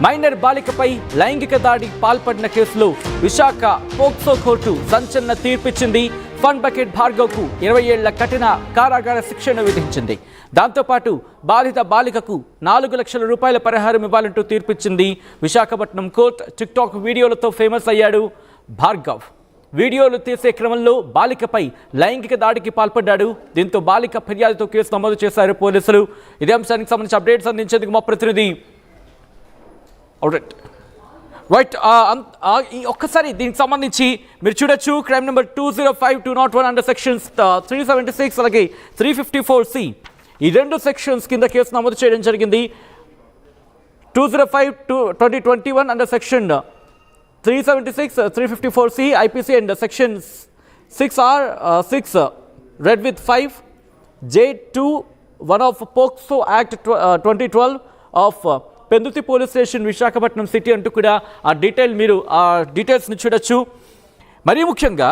Minor బాలికపై లైంగిక దాడి పాల్పడిన కేసులో విశాఖ పోక్సో కోర్టు సంచలన తీర్పిచ్చింది. ఫన్ బకెట్ భార్గవ్కు 20 ఏళ్ల కఠిన కారాగార శిక్షను విధించింది. దాంతోపాటు బాధిత బాలికకు 4 లక్షల రూపాయల పరిహారం ఇవ్వాలంటూ తీర్పిచ్చింది. విశాఖపట్నం కోర్టు టిక్టాక్ వీడియోలతో ఫేమస్ అయ్యాడు భార్గవ్. వీడియోలు తీసే క్రమంలో బాలికపై లైంగిక దాడికి పాల్పడ్డాడు. దీంతో బాలిక ఫిర్యాదుతో కేసు నమోదు చేశారు పోలీసులు. ఇదే అంశానికి సంబంధించి అప్డేట్స్ అందించేందుకు మా ప్రతినిధి రైట్ ఒక్కసారి దీనికి సంబంధించి మీరు చూడొచ్చు. క్రైమ్ నెంబర్ 205201 అండర్ సెక్షన్స్ 376 అలాగే 354C ఈ రెండు సెక్షన్స్ కింద కేసు నమోదు చేయడం జరిగింది. 205/2021 under section 376, 354C IPC and section 6R6 read with 5 J2 1 of POCSO Act 2012 of పెందుతి police station Visakhapatnam city అంటూ కూడా ఆ డీటెయిల్స్ని చూడొచ్చు. మరీ ముఖ్యంగా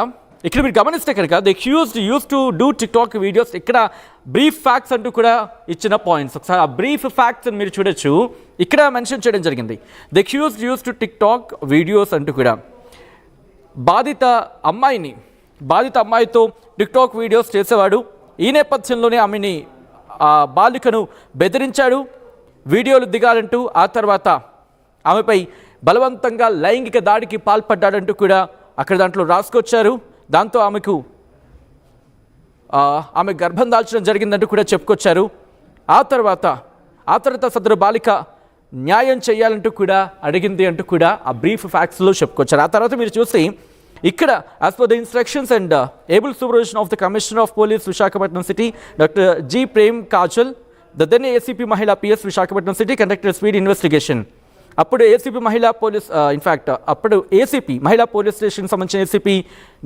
ఇక్కడ మీరు గమనిస్తే కనుక the accused use to do TikTok videos. ఇక్కడ బ్రీఫ్ ఫ్యాక్ట్స్ అంటూ కూడా ఇచ్చిన పాయింట్స్ ఒకసారి ఆ బ్రీఫ్ ఫ్యాక్ట్స్ మీరు చూడొచ్చు. ఇక్కడ మెన్షన్ చేయడం జరిగింది the accused use to TikTok videos అంటూ కూడా. బాధిత అమ్మాయితో టిక్టాక్ వీడియోస్ చేసేవాడు. ఈ నేపథ్యంలోనే ఆమెని బాలికను బెదిరించాడు, వీడియోలు దిగాలంటూ. ఆ తర్వాత ఆమెపై బలవంతంగా లైంగిక దాడికి పాల్పడ్డాడంటూ కూడా అక్కడ దాంట్లో రాసుకొచ్చారు. దాంతో ఆమె గర్భం దాల్చడం జరిగిందంటూ కూడా చెప్పుకొచ్చారు. ఆ తర్వాత సదరు బాలిక న్యాయం చేయాలంటూ కూడా అడిగింది అంటూ కూడా ఆ బ్రీఫ్ ఫ్యాక్ట్స్లో చెప్పుకొచ్చారు. ఆ తర్వాత మీరు చూస్తే ఇక్కడ as per the instructions and able supervision of the commissioner of police Visakhapatnam city doctor G Prem Kajal, the then ACP Mahila PS Visakhapatnam City conducted speed investigation. అప్పుడు ఏసీపీ మహిళా పోలీస్ అప్పుడు ఏసీపీ మహిళా పోలీస్ స్టేషన్కి సంబంధించిన ACP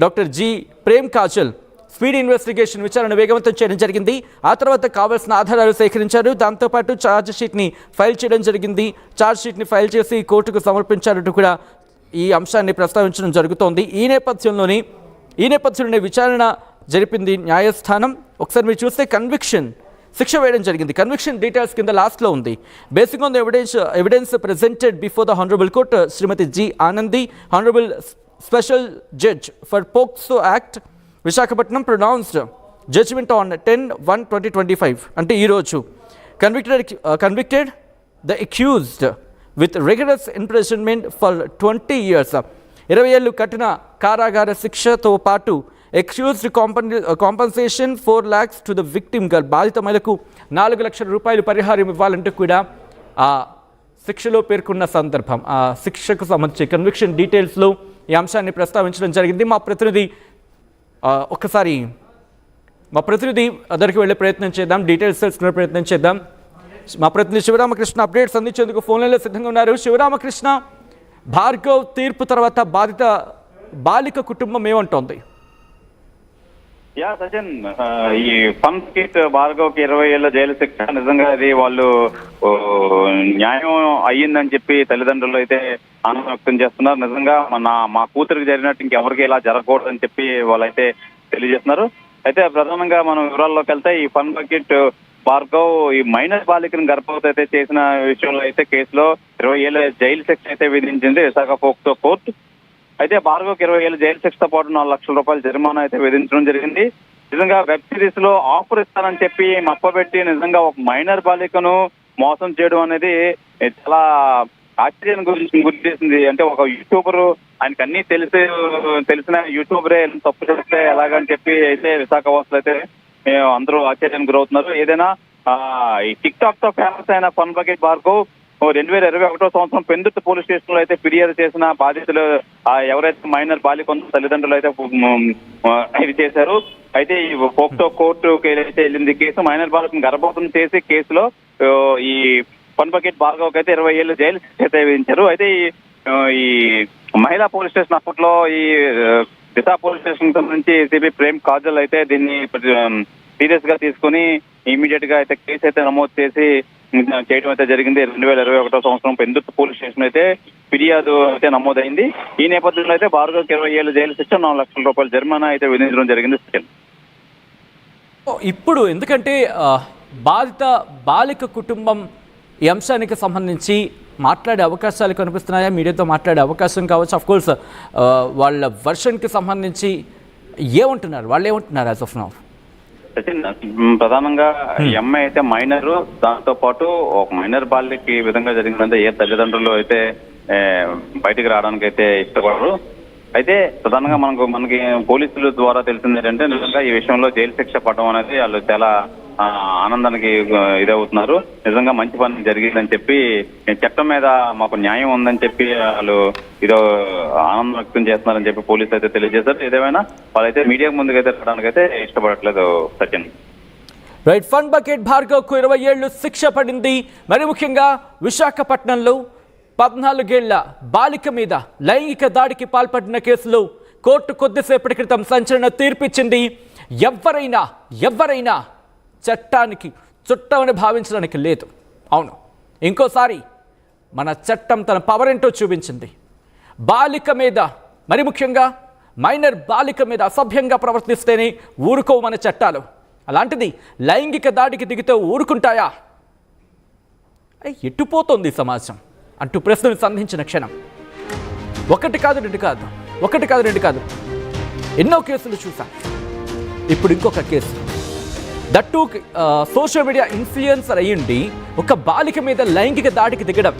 doctor G Prem Kajal speed investigation విచారణ వేగవంతం చేయడం జరిగింది. ఆ తర్వాత కావాల్సిన ఆధారాలు సేకరించారు. దాంతోపాటు ఛార్జ్ షీట్ని ఫైల్ చేయడం జరిగింది. ఛార్జ్ షీట్ని ఫైల్ చేసి కోర్టుకు సమర్పించారంటూ కూడా ఈ అంశాన్ని ప్రస్తావించడం జరుగుతోంది. ఈ నేపథ్యంలోనే విచారణ జరిపింది న్యాయస్థానం. ఒకసారి మీరు చూస్తే శిక్ష వేయడం జరిగింది. కన్విక్షన్ డీటెయిల్స్ కింద లాస్ట్లో ఉంది. Basic on the evidence presented before the honourable court Shrimati G Anandi, honourable special judge for POCSO act Visakhapatnam pronounced judgement on 10/1/2025 అంటే ఈరోజు convicted the accused with rigorous imprisonment for 20 years 20 ఏళ్ళు కఠిన కారాగార శిక్షతో పాటు excused compensation 4 lakhs to the victim girl. బాధిత మహిళకు 4 లక్షల రూపాయలు పరిహారం ఇవ్వాలంటూ కూడా ఆ శిక్షలో పేర్కొన్న సందర్భం. ఆ శిక్షకు సంబంధించి కన్విక్షన్ డీటెయిల్స్లో ఈ అంశాన్ని ప్రస్తావించడం జరిగింది. మా ప్రతినిధి దగ్గరికి వెళ్ళే ప్రయత్నం చేద్దాం, డీటెయిల్స్ తెలుసుకునే ప్రయత్నం చేద్దాం. మా ప్రతినిధి శివరామకృష్ణ అప్డేట్స్ అందించేందుకు ఫోన్ లైన్లో సిద్ధంగా ఉన్నారు. శివరామకృష్ణ, భార్గవ్ తీర్పు తర్వాత బాధిత బాలిక కుటుంబం ఏమంటోంది? సచిన్, ఈ ఫన్ బకెట్ భార్గవ్కి 20 ఏళ్ల జైలు శిక్ష నిజంగా అది వాళ్ళు న్యాయం అయ్యిందని చెప్పి తల్లిదండ్రులు అయితే ఆనందం వ్యక్తం చేస్తున్నారు. నిజంగా మా కూతురికి జరిగినట్టు ఇంకెవరికి ఇలా జరగకూడదని చెప్పి వాళ్ళైతే తెలియజేస్తున్నారు. అయితే ప్రధానంగా మనం వివరాల్లోకి వెళ్తే ఈ ఫన్ బకెట్ భార్గవ్ ఈ మైనర్ బాలికను గర్భవతి అయితే చేసిన విషయంలో అయితే కేసులో 20 ఏళ్ల జైలు శిక్ష అయితే విధించింది విశాఖ పోక్సో కోర్టు. అయితే భార్గవ్కి 20 ఏళ్ల జైలు శిక్షతో పాటు 4 లక్షల రూపాయల జరిమానా అయితే విధించడం జరిగింది. నిజంగా వెబ్ సిరీస్ లో ఆఫర్ ఇస్తానని చెప్పి మప్పబెట్టి నిజంగా ఒక మైనర్ బాలికను మోసం చేయడం అనేది చాలా ఆశ్చర్యాన్ని గుర్తిస్తుంది. అంటే ఒక యూట్యూబర్, ఆయనకి అన్ని తెలిసిన యూట్యూబరే తప్పు చేస్తే ఎలాగని చెప్పి అయితే విశాఖ వాసులు అయితే అందరూ ఆశ్చర్యానికి గురవుతున్నారు. ఏదైనా ఈ టిక్ టాక్ తో ఫేమస్ అయిన ఫన్ బకెట్ భార్గవ్ 2021 సంవత్సరం పెందుర్తి పోలీస్ స్టేషన్ లో అయితే ఫిర్యాదు చేసిన బాధితులు ఎవరైతే మైనర్ బాలిక తల్లిదండ్రులు అయితే ఇది చేశారు. అయితే ఈ పోక్సో కోర్టుకి ఏదైతే వెళ్ళింది కేసు, మైనర్ బాలికను గర్భవతం చేసి కేసులో ఈ ఫన్ బకెట్ భార్గవ్కి అయితే 20 ఏళ్ల జైలు శిక్ష అయితే విధించారు. అయితే ఈ మహిళా పోలీస్ స్టేషన్ అప్పట్లో ఈ దిశా పోలీస్ స్టేషన్ సంబంధించి ఏసీపీ ప్రేమ్ కాజల్ అయితే దీన్ని సీరియస్ గా తీసుకుని ఇమీడియట్ గా అయితే కేసు అయితే నమోదు చేసి చేయడం అయితే జరిగింది. 2021 సంవత్సరం పెందుర్తి పోలీస్ స్టేషన్ అయితే ఫిర్యాదు అయితే నమోదైంది. ఈ నేపథ్యంలో అయితే భార్గవ్కి 20 ఏళ్ల జైలు శిక్ష 4 లక్షల రూపాయల జరిమానా అయితే విధించడం జరిగింది. ఇప్పుడు ఎందుకంటే బాధిత బాలిక కుటుంబం ఈ అంశానికి సంబంధించి మాట్లాడే అవకాశాలు కనిపిస్తున్నాయా? మీడియాతో మాట్లాడే అవకాశం కావచ్చు. ఆఫ్ కోర్స్ వాళ్ళ వర్షన్కి సంబంధించి ఏమంటున్నారు, వాళ్ళు ఏమంటున్నారు యాజ్ ఆఫ్ నౌ? సచిన్, ప్రధానంగా ఈ అమ్మాయి అయితే మైనర్, దాంతో పాటు ఒక మైనర్ బాలికకి ఈ విధంగా జరిగిందంటే ఏ తల్లిదండ్రులు అయితే బయటికి రావడానికి అయితే ఇష్టపడరు. అయితే ప్రధానంగా మనకి పోలీసుల ద్వారా తెలిసింది ఏంటంటే నిజంగా ఈ విషయంలో జైలు శిక్ష పడడం అనేది వాళ్ళు చాలా ఆనందానికి ఇదవుతున్నారు. నిజంగా మంచి పని జరిగిందని చెప్పి, చట్టం మీద మాకు న్యాయం ఉందని చెప్పి వాళ్ళు ఇదో ఆనందం వ్యక్తం చేస్తున్నారని చెప్పి పోలీసులు అయితే తెలియజేశారు. ఏదేమైనా వాళ్ళైతే మీడియా ముందుకైతే రావడానికి అయితే ఇష్టపడట్లేదు సచిన్. రైట్. ఫన్ బకెట్ భార్గవ్కు 20 ఏళ్లు శిక్ష పడింది. మరి ముఖ్యంగా విశాఖపట్నంలో 14 ఏళ్ల బాలిక మీద లైంగిక దాడికి పాల్పడిన కేసులో కోర్టు కొద్దిసేపటి క్రితం సంచలన తీర్పిచ్చింది. ఎవరైనా చట్టానికి చుట్టమని భావించడానికి లేదు. అవును, ఇంకోసారి మన చట్టం తన పవర్ ఏంటో చూపించింది. బాలిక మీద, మరి ముఖ్యంగా మైనర్ బాలిక మీద అసభ్యంగా ప్రవర్తిస్తేనే ఊరుకోవు మన చట్టాలు. అలాంటిది లైంగిక దాడికి దిగితే ఊరుకుంటాయా? ఎట్టుపోతోంది సమాజం అంటూ ప్రశ్నను సంధించిన క్షణం. ఒకటి కాదు రెండు కాదు ఎన్నో కేసులు చూసా. ఇప్పుడు ఇంకొక case, that social media influencer అయ్యుండి ఒక బాలిక మీద లైంగిక దాడికి దిగడం.